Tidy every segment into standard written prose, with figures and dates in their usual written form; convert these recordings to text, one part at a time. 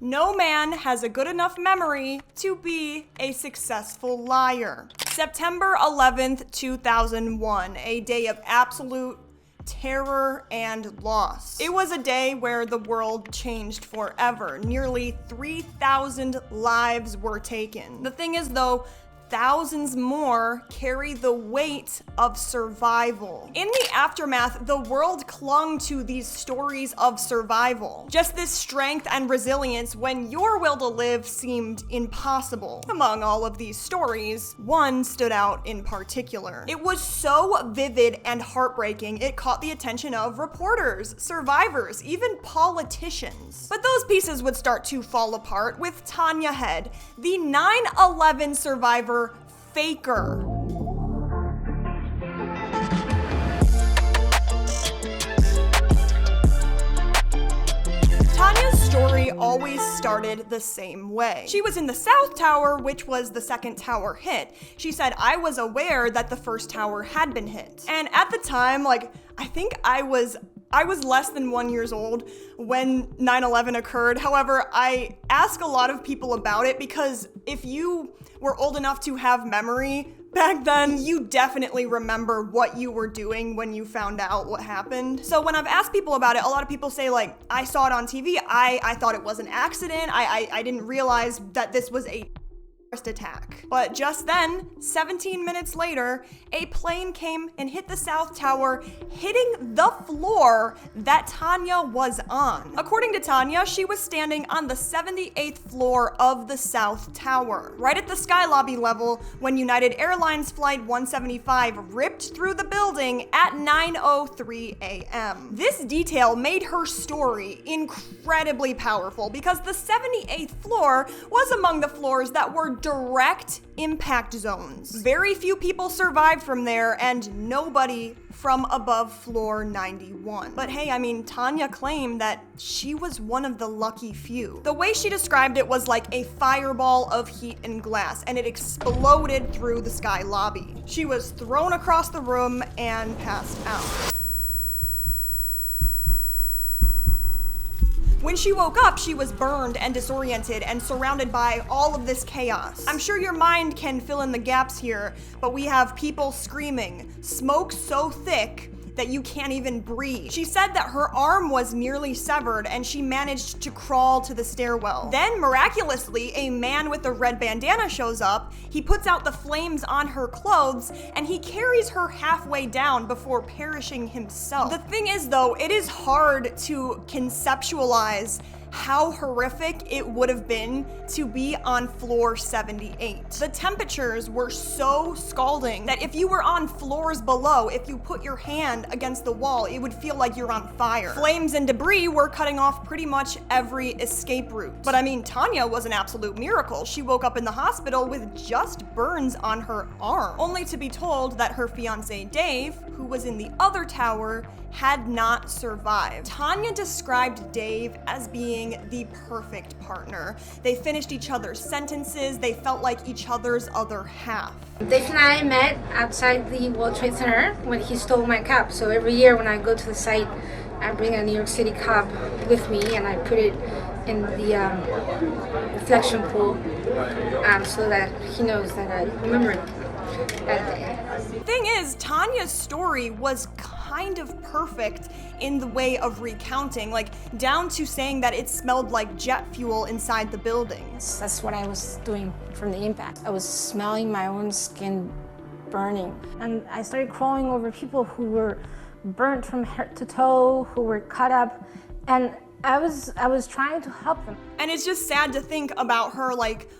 No man has a good enough memory to be a successful liar. September 11th, 2001, a day of absolute terror and loss. It was a day where the world changed forever. Nearly 3,000 lives were taken. The thing is though, thousands more carry the weight of survival. In the aftermath, the world clung to these stories of survival. Just this strength and resilience when your will to live seemed impossible. Among all of these stories, one stood out in particular. It was so vivid and heartbreaking, it caught the attention of reporters, survivors, even politicians. But those pieces would start to fall apart with Tania Head, the 9/11 survivor FAKER. Tania's story always started the same way. She was in the South Tower, which was the second tower hit. She said, I was aware that the first tower had been hit. And at the time, I think I was less than 1 year old when 9/11 occurred. However, I ask a lot of people about it because if you were old enough to have memory back then, you definitely remember what you were doing when you found out what happened. So when I've asked people about it, a lot of people say I saw it on TV. I thought it was an accident. I didn't realize that this was a attack. But just then, 17 minutes later, a plane came and hit the South Tower, hitting the floor that Tania was on. According to Tania, she was standing on the 78th floor of the South Tower, right at the sky lobby level when United Airlines Flight 175 ripped through the building at 9:03 a.m. This detail made her story incredibly powerful because the 78th floor was among the floors that were direct impact zones. Very few people survived from there and nobody from above floor 91. But hey, Tania claimed that she was one of the lucky few. The way she described it was like a fireball of heat and glass, and it exploded through the sky lobby. She was thrown across the room and passed out. When she woke up, she was burned and disoriented and surrounded by all of this chaos. I'm sure your mind can fill in the gaps here, but we have people screaming, smoke so thick that you can't even breathe. She said that her arm was nearly severed and she managed to crawl to the stairwell. Then miraculously, a man with a red bandana shows up. He puts out the flames on her clothes and he carries her halfway down before perishing himself. The thing is though, it is hard to conceptualize how horrific it would have been to be on floor 78. The temperatures were so scalding that if you were on floors below, if you put your hand against the wall, it would feel like you're on fire. Flames and debris were cutting off pretty much every escape route. But Tania was an absolute miracle. She woke up in the hospital with just burns on her arm, only to be told that her fiance Dave, who was in the other tower, had not survived. Tania described Dave as being the perfect partner. They finished each other's sentences. They felt like each other's other half. Dave and I met outside the World Trade Center when he stole my cup. So every year when I go to the site, I bring a New York City cup with me and I put it in the reflection pool so that he knows that I remember that day. The thing is, Tania's story was kind of perfect in the way of recounting, down to saying that it smelled like jet fuel inside the buildings. That's what I was doing from the impact. I was smelling my own skin burning. And I started crawling over people who were burnt from head to toe, who were cut up, and I was trying to help them. And it's just sad to think about her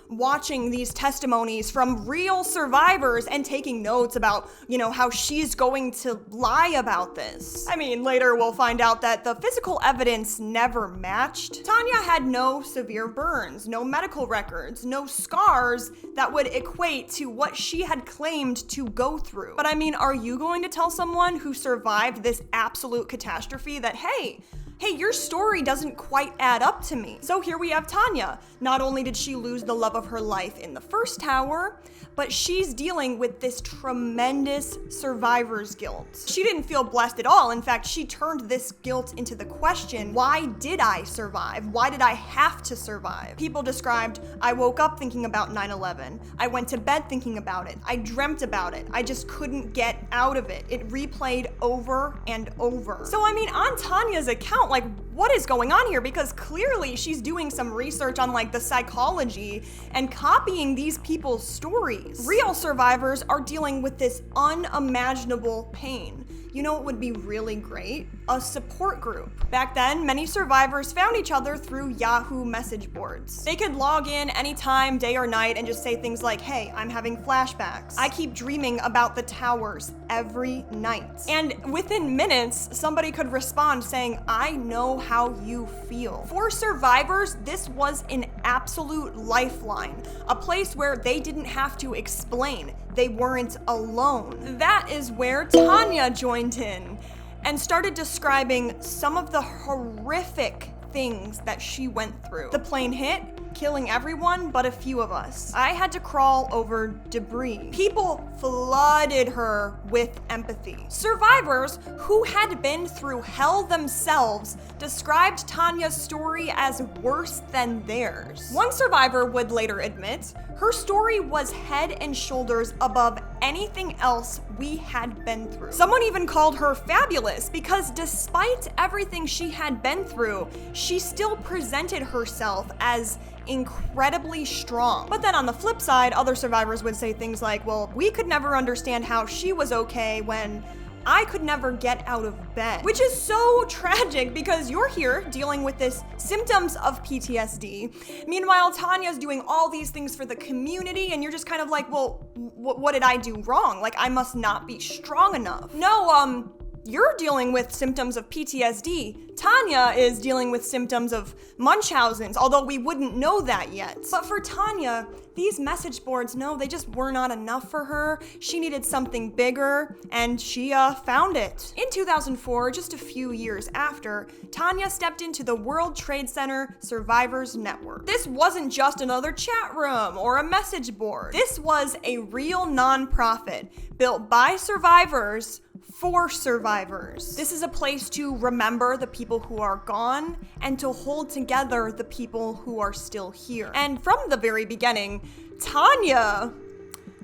watching these testimonies from real survivors and taking notes about, how she's going to lie about this. Later we'll find out that the physical evidence never matched. Tania had no severe burns, no medical records, no scars that would equate to what she had claimed to go through. But are you going to tell someone who survived this absolute catastrophe that, hey, hey, your story doesn't quite add up to me. So here we have Tania. Not only did she lose the love of her life in the first tower, but she's dealing with this tremendous survivor's guilt. She didn't feel blessed at all. In fact, she turned this guilt into the question, why did I survive? Why did I have to survive? People described, I woke up thinking about 9/11. I went to bed thinking about it. I dreamt about it. I just couldn't get out of it. It replayed over and over. So I mean, on Tania's account, like, what is going on here? Because clearly she's doing some research on like the psychology and copying these people's stories. Real survivors are dealing with this unimaginable pain. You know what would be really great? A support group. Back then, many survivors found each other through Yahoo message boards. They could log in anytime, day or night, and just say things like, hey, I'm having flashbacks. I keep dreaming about the towers every night. And within minutes, somebody could respond saying, I know how you feel. For survivors, this was an absolute lifeline, a place where they didn't have to explain. They weren't alone. That is where Tania joined in and started describing some of the horrific things that she went through. The plane hit, killing everyone but a few of us. I had to crawl over debris. People flooded her with empathy. Survivors who had been through hell themselves described Tania's story as worse than theirs. One survivor would later admit, her story was head and shoulders above anything else we had been through. Someone even called her fabulous because despite everything she had been through, she still presented herself as incredibly strong. But then on the flip side, other survivors would say things like, well, we could never understand how she was okay when I could never get out of bed. Which is so tragic because you're here dealing with this symptoms of PTSD. Meanwhile, Tania's doing all these things for the community and you're just kind of like, well, what did I do wrong? Like, I must not be strong enough. No, you're dealing with symptoms of PTSD. Tania is dealing with symptoms of Munchausen's, although we wouldn't know that yet. But for Tania, these message boards, no, they just were not enough for her. She needed something bigger, and she found it. In 2004, just a few years after, Tania stepped into the World Trade Center Survivors Network. This wasn't just another chat room or a message board. This was a real nonprofit built by survivors for survivors. This is a place to remember the people who are gone and to hold together the people who are still here. And from the very beginning, Tania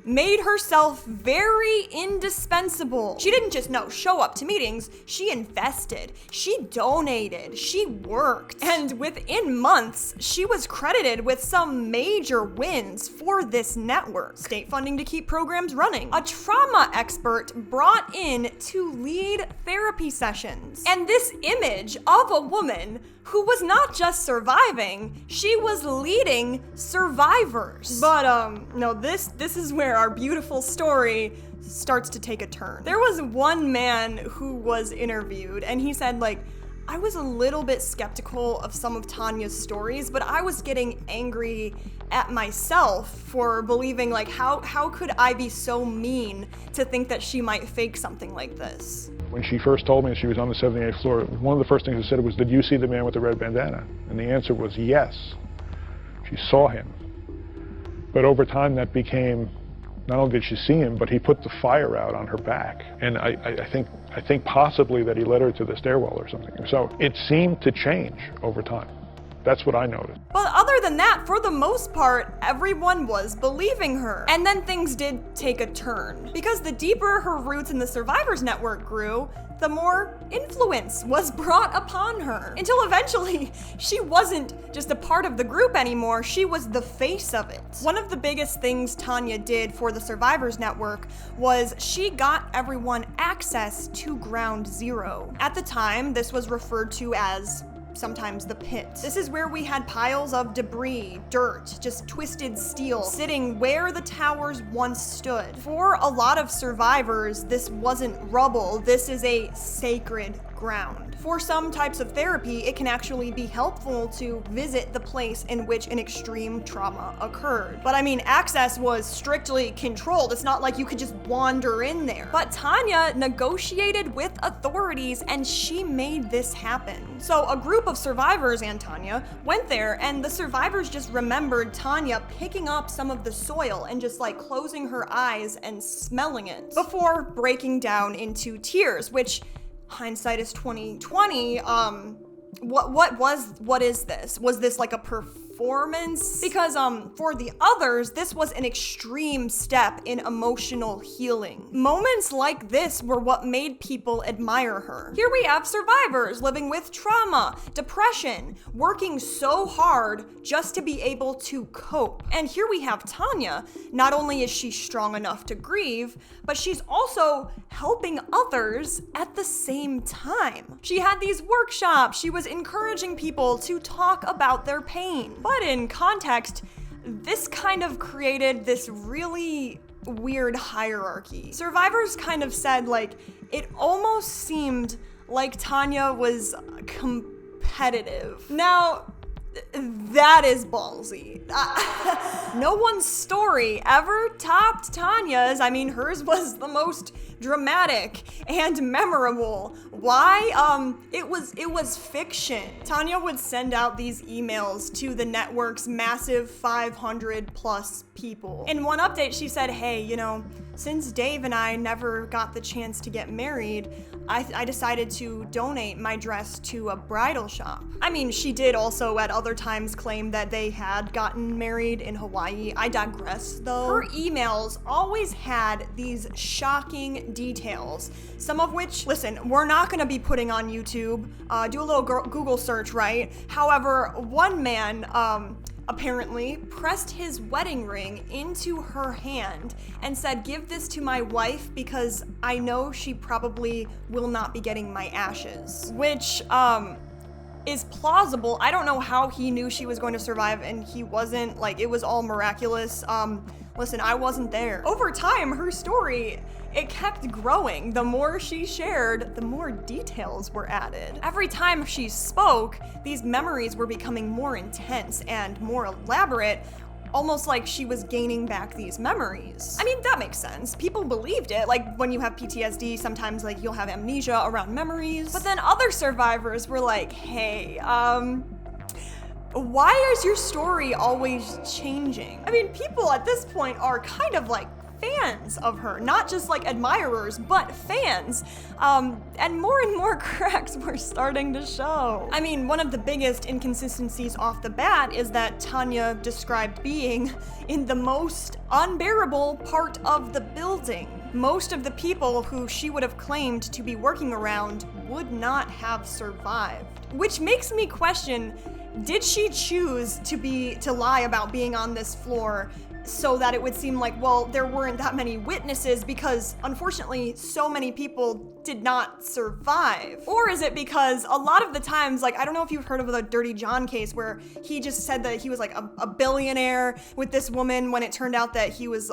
made herself very indispensable. She didn't just show up to meetings, she invested, she donated, she worked. And within months, she was credited with some major wins for this network. State funding to keep programs running, a trauma expert brought in to lead therapy sessions. And this image of a woman who was not just surviving, she was leading survivors. But no, this is where our beautiful story starts to take a turn. There was one man who was interviewed and he said, like, I was a little bit skeptical of some of Tania's stories, but I was getting angry at myself for believing, like, how could I be so mean to think that she might fake something like this? When she first told me she was on the 78th floor, one of the first things I said was, did you see the man with the red bandana? And the answer was yes. She saw him. But over time that became, not only did she see him, but he put the fire out on her back. And I think possibly that he led her to the stairwell or something. So it seemed to change over time. That's what I noticed. But other than that, for the most part, everyone was believing her. And then things did take a turn. Because the deeper her roots in the Survivors Network grew, the more influence was brought upon her. Until eventually, she wasn't just a part of the group anymore, she was the face of it. One of the biggest things Tania did for the Survivors Network was she got everyone access to Ground Zero. At the time, this was referred to as sometimes the pit. This is where we had piles of debris, dirt, just twisted steel, sitting where the towers once stood. For a lot of survivors, this wasn't rubble, this is a sacred ground. For some types of therapy, it can actually be helpful to visit the place in which an extreme trauma occurred. But I mean, access was strictly controlled. It's not like you could just wander in there. But Tania negotiated with authorities and she made this happen. So a group of survivors and Tania went there, and the survivors just remembered Tania picking up some of the soil and just like closing her eyes and smelling it before breaking down into tears, which hindsight is 2020. What is this? Was this like a performance? Because for the others, this was an extreme step in emotional healing. Moments like this were what made people admire her. Here we have survivors living with trauma, depression, working so hard just to be able to cope. And here we have Tania. Not only is she strong enough to grieve, but she's also helping others at the same time. She had these workshops. She was encouraging people to talk about their pain. But in context, this kind of created this really weird hierarchy. Survivors kind of said, like, it almost seemed like Tania was competitive. Now, that is ballsy. No one's story ever topped Tania's. I mean, hers was the most dramatic and memorable. Why? It was fiction. Tania would send out these emails to the network's massive 500 plus people. In one update, she said, hey, you know, since Dave and I never got the chance to get married, I decided to donate my dress to a bridal shop. I mean, she did also at other times claim that they had gotten married in Hawaii. I digress though. Her emails always had these shocking details, some of which, listen, we're not gonna be putting on YouTube. Do a little Google search, right? However, one man, apparently pressed his wedding ring into her hand and said, give this to my wife because I know she probably will not be getting my ashes. Which, is plausible. I don't know how he knew she was going to survive and he wasn't. Like, it was all miraculous. Listen, I wasn't there. Over time, her story, it kept growing. The more she shared, the more details were added. Every time she spoke, these memories were becoming more intense and more elaborate, almost like she was gaining back these memories. I mean, that makes sense. People believed it. Like, when you have PTSD, sometimes like you'll have amnesia around memories. But then other survivors were like, hey, why is your story always changing? I mean, people at this point are kind of like fans of her, not just like admirers, but fans. And more cracks were starting to show. I mean, one of the biggest inconsistencies off the bat is that Tania described being in the most unbearable part of the building. Most of the people who she would have claimed to be working around would not have survived. Which makes me question, did she choose to lie about being on this floor so that it would seem like, well, there weren't that many witnesses because unfortunately so many people did not survive? Or is it because a lot of the times, like, I don't know if you've heard of the Dirty John case where he just said that he was like a billionaire with this woman when it turned out that he was,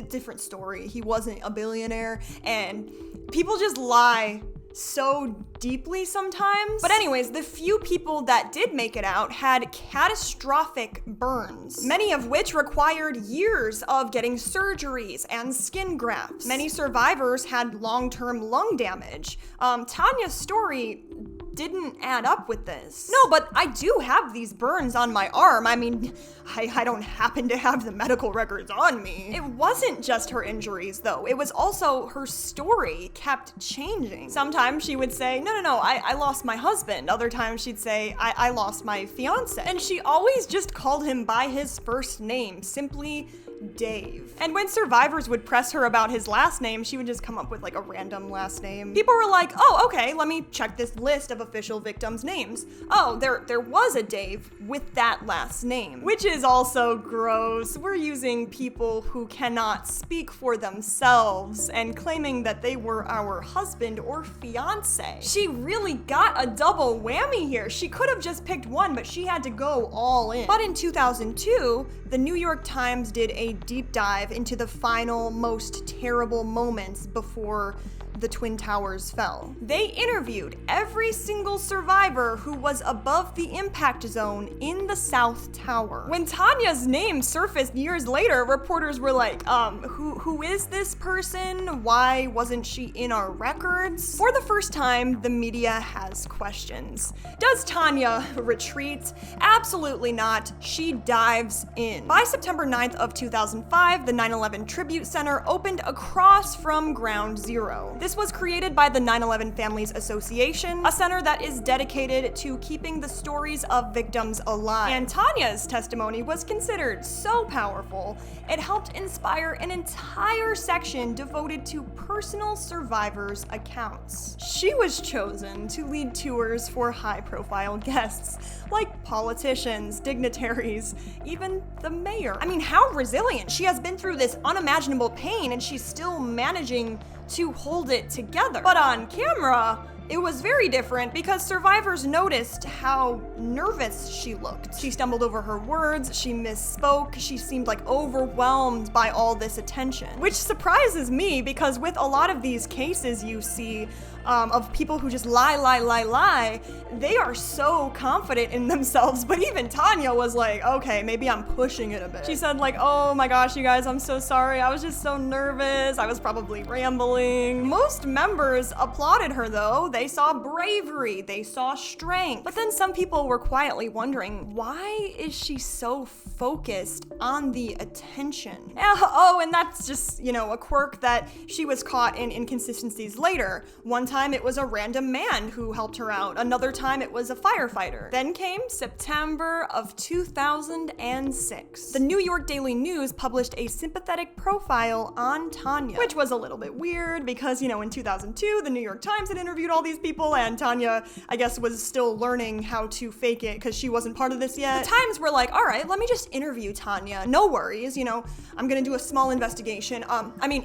different story. He wasn't a billionaire, and people just lie so deeply sometimes. But anyways, the few people that did make it out had catastrophic burns, many of which required years of getting surgeries and skin grafts. Many survivors had long-term lung damage. Tania's story didn't add up with this. No, but I do have these burns on my arm. I mean, I don't happen to have the medical records on me. It wasn't just her injuries though. It was also her story kept changing. Sometimes she would say, no, I lost my husband. Other times she'd say, I lost my fiance. And she always just called him by his first name, simply Dave. And when survivors would press her about his last name, she would just come up with like a random last name. People were like, oh, okay, let me check this list of official victims' names. Oh, there was a Dave with that last name, which is also gross. We're using people who cannot speak for themselves and claiming that they were our husband or fiance. She really got a double whammy here. She could have just picked one, but she had to go all in. But in 2002, the New York Times did a deep dive into the final, most terrible moments before the Twin Towers fell. They interviewed every single survivor who was above the impact zone in the South Tower. When Tania's name surfaced years later, reporters were like, who is this person? Why wasn't she in our records? For the first time, the media has questions. Does Tania retreat? Absolutely not. She dives in. By September 9th of 2005, the 9/11 Tribute Center opened across from Ground Zero. This was created by the 9/11 Families Association, a center that is dedicated to keeping the stories of victims alive. And Tania's testimony was considered so powerful, it helped inspire an entire section devoted to personal survivors' accounts. She was chosen to lead tours for high-profile guests, like politicians, dignitaries, even the mayor. I mean, how resilient. She has been through this unimaginable pain and she's still managing to hold it together. But on camera, it was very different because survivors noticed how nervous she looked. She stumbled over her words, she misspoke, she seemed like overwhelmed by all this attention. Which surprises me because with a lot of these cases you see of people who just lie, they are so confident in themselves, but even Tania was like, okay, maybe I'm pushing it a bit. She said like, oh my gosh, you guys, I'm so sorry, I was just so nervous, I was probably rambling. Most members applauded her though. They saw bravery, they saw strength. But then some people were quietly wondering, why is she so focused on the attention? Oh, and that's just, a quirk that she was caught in inconsistencies later. One time it was a random man who helped her out. Another time it was a firefighter. Then came September of 2006. The New York Daily News published a sympathetic profile on Tania, which was a little bit weird because, in 2002, the New York Times had interviewed all these people and Tania, I guess, was still learning how to fake it because she wasn't part of this yet. The Times were like, all right, let me just interview Tania. No worries, I'm gonna do a small investigation.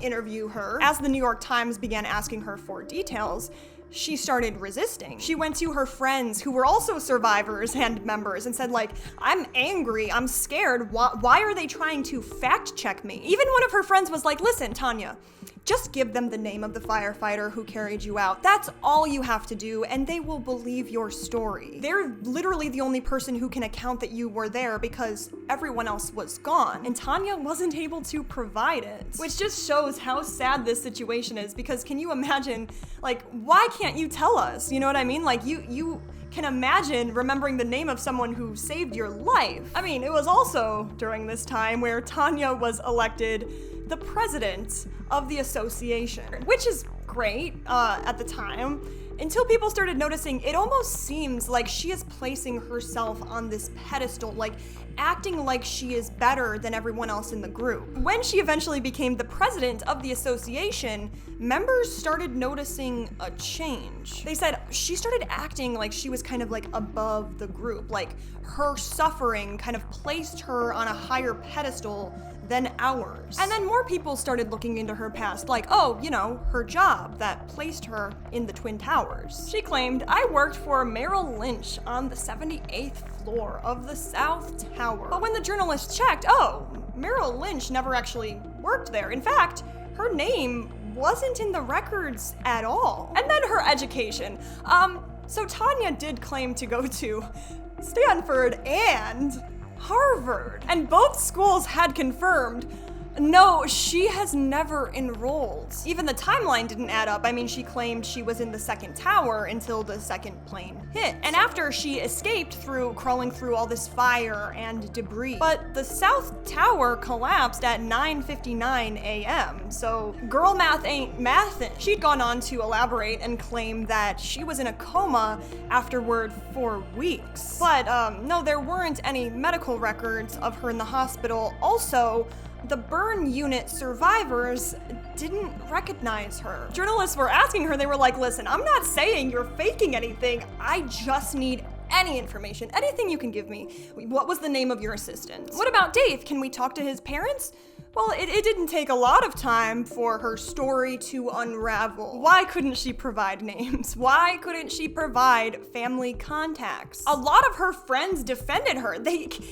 Interview her. As the New York Times began asking her for details, she started resisting. She went to her friends who were also survivors and members and said like, I'm angry, I'm scared, why are they trying to fact check me? Even one of her friends was like, listen, Tania, just give them the name of the firefighter who carried you out. That's all you have to do and they will believe your story. They're literally the only person who can account that you were there because everyone else was gone. And Tania wasn't able to provide it, which just shows how sad this situation is because can you imagine, like, why can't you tell us? You know what I mean? Like you can imagine remembering the name of someone who saved your life. I mean, it was also during this time where Tania was elected the president of the association, which is great at the time, until people started noticing it almost seems like she is placing herself on this pedestal, like acting like she is better than everyone else in the group. When she eventually became the president of the association, members started noticing a change. They said she started acting like she was kind of like above the group, like her suffering kind of placed her on a higher pedestal than ours. And then more people started looking into her past, like, her job that placed her in the Twin Towers. She claimed, I worked for Merrill Lynch on the 78th floor of the South Tower. But when the journalists checked, Merrill Lynch never actually worked there. In fact, her name wasn't in the records at all. And then her education. So Tania did claim to go to Stanford and Harvard, and both schools had confirmed, no, she has never enrolled. Even the timeline didn't add up. I mean, she claimed she was in the second tower until the second plane hit. And after she escaped crawling through all this fire and debris. But the South Tower collapsed at 9:59 a.m., so girl math ain't mathin'. She'd gone on to elaborate and claim that she was in a coma afterward for weeks. But no, there weren't any medical records of her in the hospital. Also, the burn unit survivors didn't recognize her. Journalists were asking her, they were like, listen, I'm not saying you're faking anything. I just need any information, anything you can give me. What was the name of your assistant? What about Dave? Can we talk to his parents? Well, it didn't take a lot of time for her story to unravel. Why couldn't she provide names? Why couldn't she provide family contacts? A lot of her friends defended her.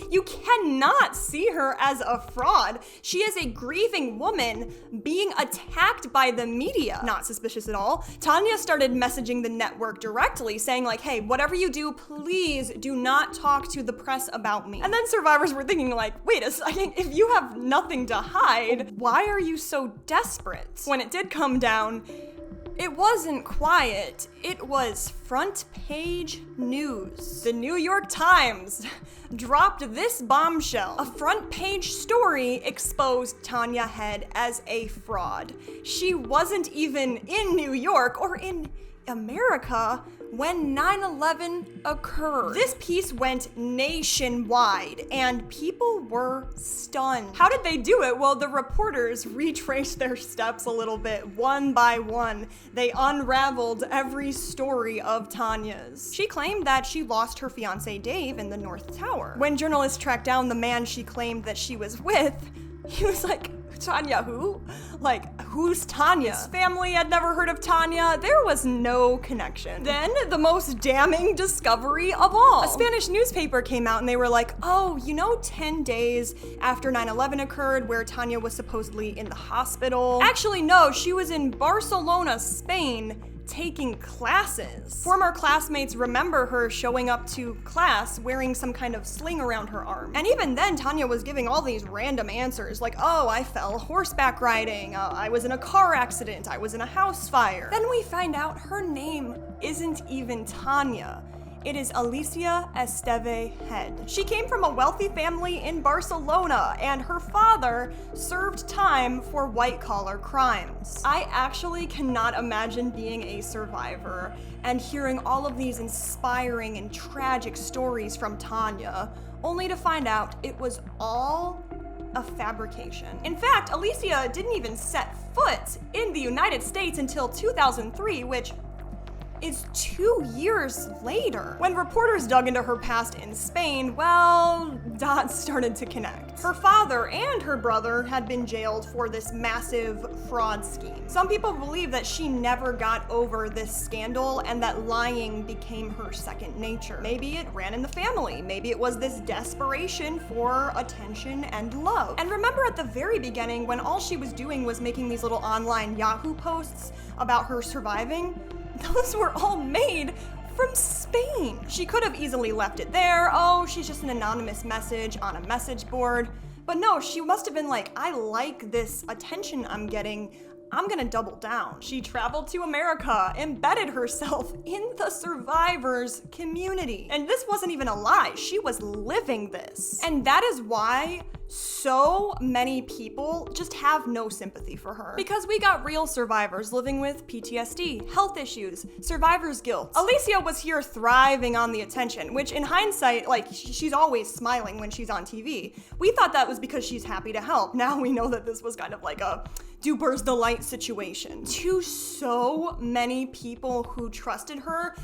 You cannot see her as a fraud. She is a grieving woman being attacked by the media. Not suspicious at all. Tania started messaging the network directly, saying like, hey, whatever you do, please do not talk to the press about me. And then survivors were thinking like, wait a second, if you have nothing to hide, why are you so desperate? When it did come down, it wasn't quiet, it was front page news. The New York Times dropped this bombshell. A front page story exposed Tania Head as a fraud. She wasn't even in New York or in America when 9/11 occurred. This piece went nationwide and people were stunned. How did they do it? Well, the reporters retraced their steps a little bit, one by one. They unraveled every story of Tania's. She claimed that she lost her fiance Dave in the North Tower. When journalists tracked down the man she claimed that she was with, he was like, Tania who? Like, who's Tania? His family had never heard of Tania. There was no connection. Then, the most damning discovery of all. A Spanish newspaper came out and they were like, oh, you know 10 days after 9/11 occurred where Tania was supposedly in the hospital? Actually, no, she was in Barcelona, Spain, taking classes. Former classmates remember her showing up to class wearing some kind of sling around her arm. And even then, Tania was giving all these random answers like, oh, I fell horseback riding, I was in a car accident, I was in a house fire. Then we find out her name isn't even Tania. It is Alicia Esteve Head. She came from a wealthy family in Barcelona, and her father served time for white-collar crimes. I actually cannot imagine being a survivor and hearing all of these inspiring and tragic stories from Tania, only to find out it was all a fabrication. In fact, Alicia didn't even set foot in the United States until 2003, which is 2 years later. When reporters dug into her past in Spain, well, dots started to connect. Her father and her brother had been jailed for this massive fraud scheme. Some people believe that she never got over this scandal and that lying became her second nature. Maybe it ran in the family. Maybe it was this desperation for attention and love. And remember at the very beginning when all she was doing was making these little online Yahoo posts about her surviving? Those were all made from Spain. She could have easily left it there. Oh, she's just an anonymous message on a message board. But no, she must have been like, I like this attention I'm getting. I'm gonna double down. She traveled to America, embedded herself in the survivors community. And this wasn't even a lie. She was living this. And that is why so many people just have no sympathy for her. Because we got real survivors living with PTSD, health issues, survivor's guilt. Alicia was here thriving on the attention, which in hindsight, like, she's always smiling when she's on TV. We thought that was because she's happy to help. Now we know that this was kind of like a duper's delight situation. To so many people who trusted her,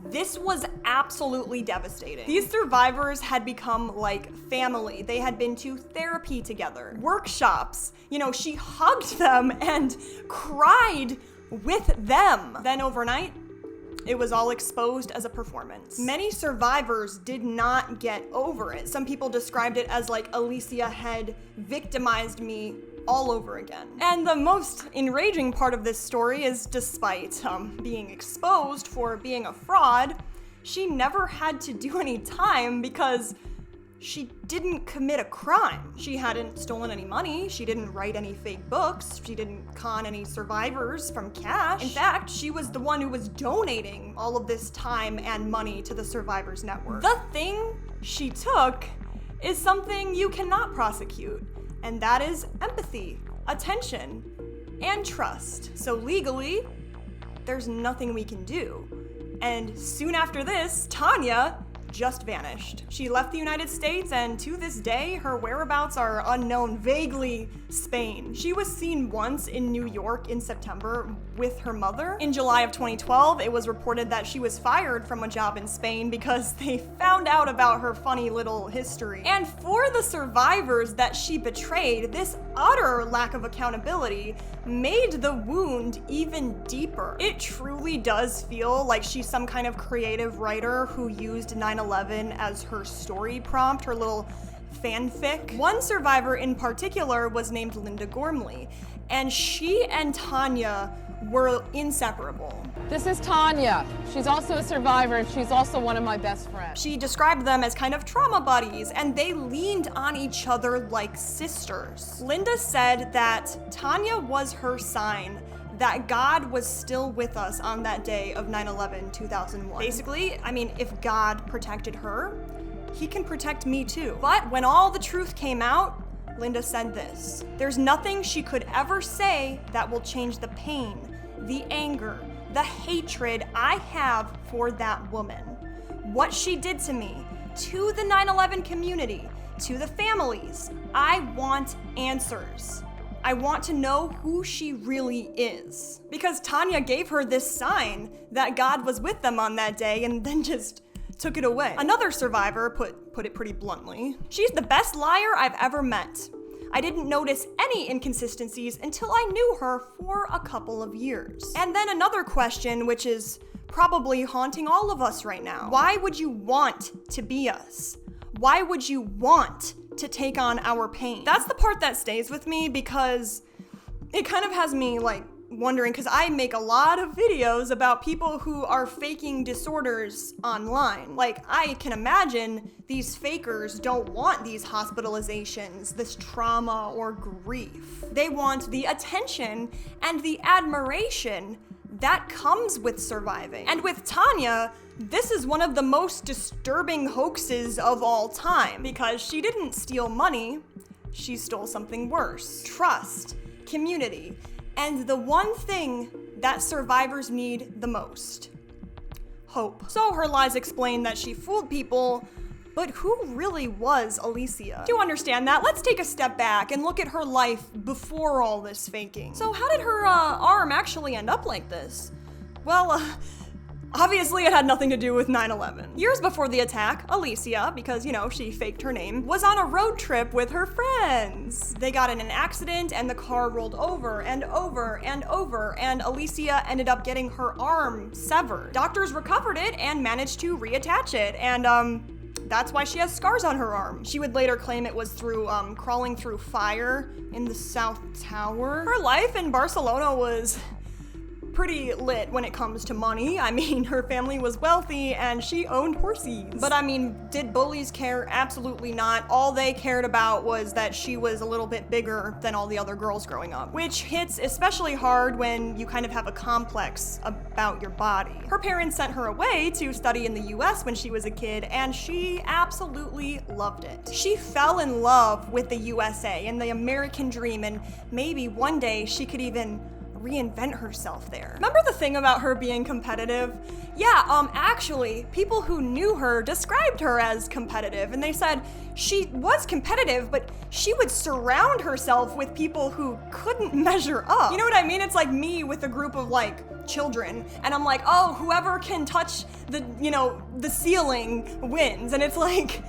this was absolutely devastating. These survivors had become like family. They had been to therapy together, workshops. You know, she hugged them and cried with them. Then overnight, it was all exposed as a performance. Many survivors did not get over it. Some people described it as like Alicia had victimized me all over again. And the most enraging part of this story is despite being exposed for being a fraud, she never had to do any time because she didn't commit a crime. She hadn't stolen any money, she didn't write any fake books, she didn't con any survivors from cash. In fact, she was the one who was donating all of this time and money to the Survivors Network. The thing she took is something you cannot prosecute, and that is empathy, attention, and trust. So legally, there's nothing we can do. And soon after this, Tania just vanished. She left the United States, and to this day, her whereabouts are unknown, vaguely Spain. She was seen once in New York in September with her mother. In July of 2012, it was reported that she was fired from a job in Spain because they found out about her funny little history. And for the survivors that she betrayed, this utter lack of accountability made the wound even deeper. It truly does feel like she's some kind of creative writer who used 9/11 as her story prompt, her little fanfic. One survivor in particular was named Linda Gormley, and she and Tania were inseparable. This is Tania. She's also a survivor, and she's also one of my best friends. She described them as kind of trauma buddies, and they leaned on each other like sisters. Linda said that Tania was her sign that God was still with us on that day of 9/11/2001. Basically, I mean, if God protected her, he can protect me too. But when all the truth came out, Linda said this: "There's nothing she could ever say that will change the pain, the anger, the hatred I have for that woman. What she did to me, to the 9/11 community, to the families. I want answers. I want to know who she really is." Because Tania gave her this sign that God was with them on that day and then just took it away. Another survivor put it pretty bluntly: "She's the best liar I've ever met. I didn't notice any inconsistencies until I knew her for a couple of years." And then another question, which is probably haunting all of us right now: why would you want to be us? Why would you want to take on our pain? That's the part that stays with me, because it kind of has me like wondering, because I make a lot of videos about people who are faking disorders online. Like, I can imagine these fakers don't want these hospitalizations, this trauma or grief. They want the attention and the admiration that comes with surviving. And with Tania, this is one of the most disturbing hoaxes of all time, because she didn't steal money, she stole something worse: trust, community, and the one thing that survivors need the most: hope. So her lies explain that she fooled people, but who really was Alicia? To understand that, let's take a step back and look at her life before all this faking. So how did her arm actually end up like this? Well, obviously it had nothing to do with 9/11. Years before the attack, Alicia, because, you know, she faked her name, was on a road trip with her friends. They got in an accident and the car rolled over and over and over, and Alicia ended up getting her arm severed. Doctors recovered it and managed to reattach it, and that's why she has scars on her arm. She would later claim it was through crawling through fire in the South Tower. Her life in Barcelona was pretty lit when it comes to money. I mean, her family was wealthy and she owned horses. But I mean, did bullies care? Absolutely not. All they cared about was that she was a little bit bigger than all the other girls growing up, which hits especially hard when you kind of have a complex about your body. Her parents sent her away to study in the US when she was a kid, and she absolutely loved it. She fell in love with the USA and the American dream, and maybe one day she could even reinvent herself there. Remember the thing about her being competitive? Yeah, actually, people who knew her described her as competitive, and they said she was competitive, but she would surround herself with people who couldn't measure up. You know what I mean? It's like me with a group of like children, and I'm like, oh, whoever can touch the, you know, the ceiling wins, and it's like,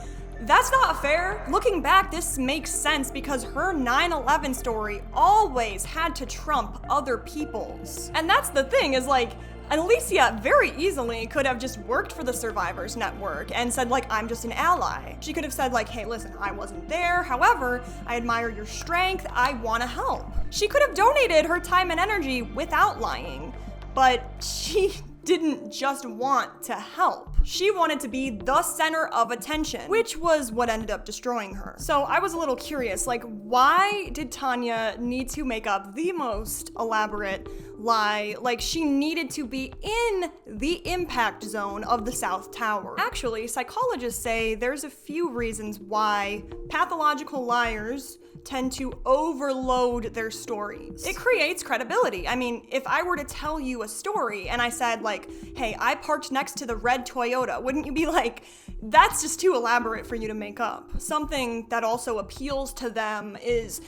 that's not fair. Looking back, this makes sense because her 9/11 story always had to trump other people's. And that's the thing, is like, Alicia very easily could have just worked for the Survivors Network and said like, I'm just an ally. She could have said like, hey, listen, I wasn't there. However, I admire your strength. I want to help. She could have donated her time and energy without lying, but she didn't just want to help. She wanted to be the center of attention, which was what ended up destroying her. So I was a little curious, like, why did Tania need to make up the most elaborate lie, like she needed to be in the impact zone of the South Tower. Actually, psychologists say there's a few reasons why pathological liars tend to overload their stories. It creates credibility. I mean, if I were to tell you a story and I said like, hey, I parked next to the red Toyota, wouldn't you be like, that's just too elaborate for you to make up? Something that also appeals to them is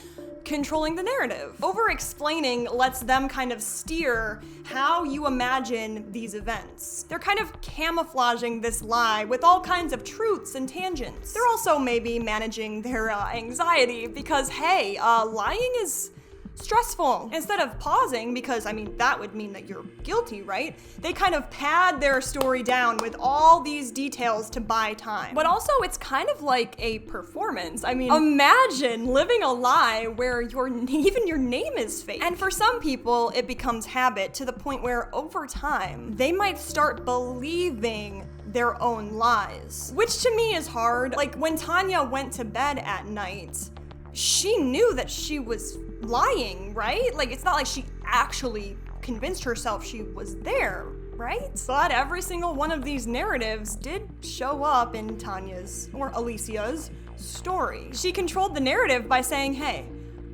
controlling the narrative. Over-explaining lets them kind of steer how you imagine these events. They're kind of camouflaging this lie with all kinds of truths and tangents. They're also maybe managing their anxiety because, hey, lying is stressful. Instead of pausing, because I mean, that would mean that you're guilty, right? They kind of pad their story down with all these details to buy time. But also, it's kind of like a performance. I mean, imagine living a lie where even your name is fake. And for some people, it becomes habit to the point where over time, they might start believing their own lies, which to me is hard. Like when Tania went to bed at night, she knew that she was lying, right? Like it's not like she actually convinced herself she was there, right? But every single one of these narratives did show up in Tania's or Alicia's story. She controlled the narrative by saying, hey,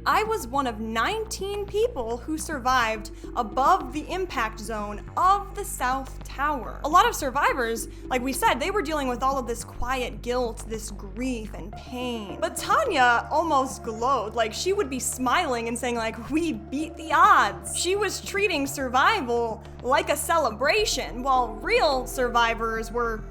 I was one of 19 people who survived above the impact zone of the South Tower. A lot of survivors, like we said, they were dealing with all of this quiet guilt, this grief and pain. But Tania almost glowed, like she would be smiling and saying like, we beat the odds. She was treating survival like a celebration, while real survivors were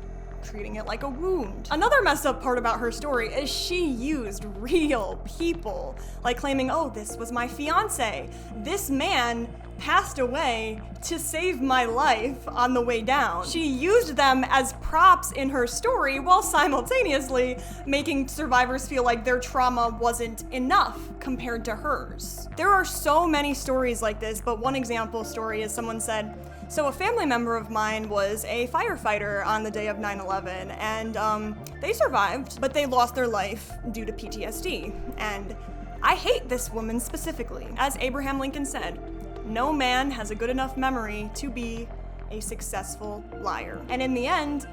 treating it like a wound. Another messed up part about her story is she used real people, like claiming, oh, this was my fiance. This man passed away to save my life on the way down. She used them as props in her story while simultaneously making survivors feel like their trauma wasn't enough compared to hers. There are so many stories like this, but one example story is someone said, so a family member of mine was a firefighter on the day of 9/11, and they survived, but they lost their life due to PTSD. And I hate this woman specifically. As Abraham Lincoln said, no man has a good enough memory to be a successful liar. And in the end,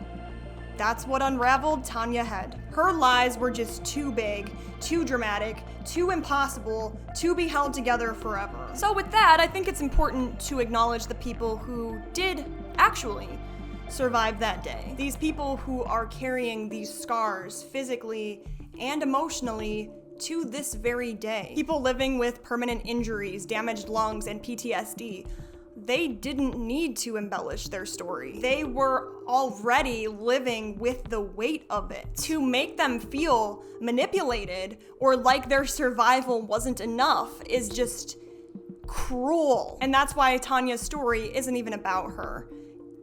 that's what unraveled Tania head. Her lies were just too big, too dramatic, too impossible to be held together forever. So with that, I think it's important to acknowledge the people who did actually survive that day. These people who are carrying these scars physically and emotionally to this very day. People living with permanent injuries, damaged lungs, and PTSD. They didn't need to embellish their story. They were already living with the weight of it. To make them feel manipulated or like their survival wasn't enough is just cruel. And that's why Tania's story isn't even about her.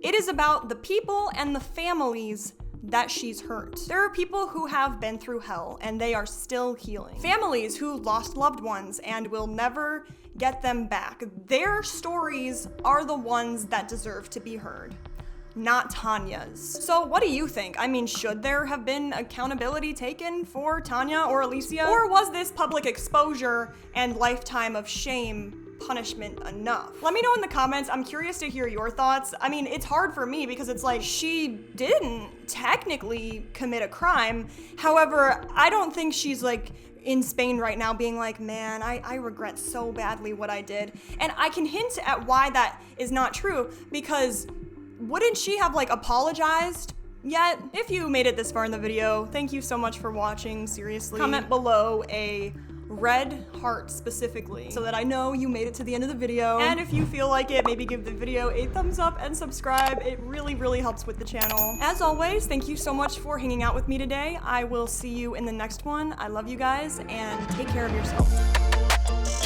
It is about the people and the families that she's hurt. There are people who have been through hell and they are still healing. Families who lost loved ones and will never get them back. Their stories are the ones that deserve to be heard, not Tania's. So what do you think? I mean, should there have been accountability taken for Tania or Alicia? Or was this public exposure and lifetime of shame punishment enough? Let me know in the comments. I'm curious to hear your thoughts. I mean, it's hard for me because it's like she didn't technically commit a crime. However, I don't think she's like in Spain right now being like, man, I regret so badly what I did. And I can hint at why that is not true, because wouldn't she have like apologized yet? If you made it this far in the video, thank you so much for watching, seriously. Comment below a red heart specifically so that I know you made it to the end of the video. And if you feel like it, maybe give the video a thumbs up and subscribe. It really, really helps with the channel. As always, thank you so much for hanging out with me today. I will see you in the next one. I love you guys and take care of yourself.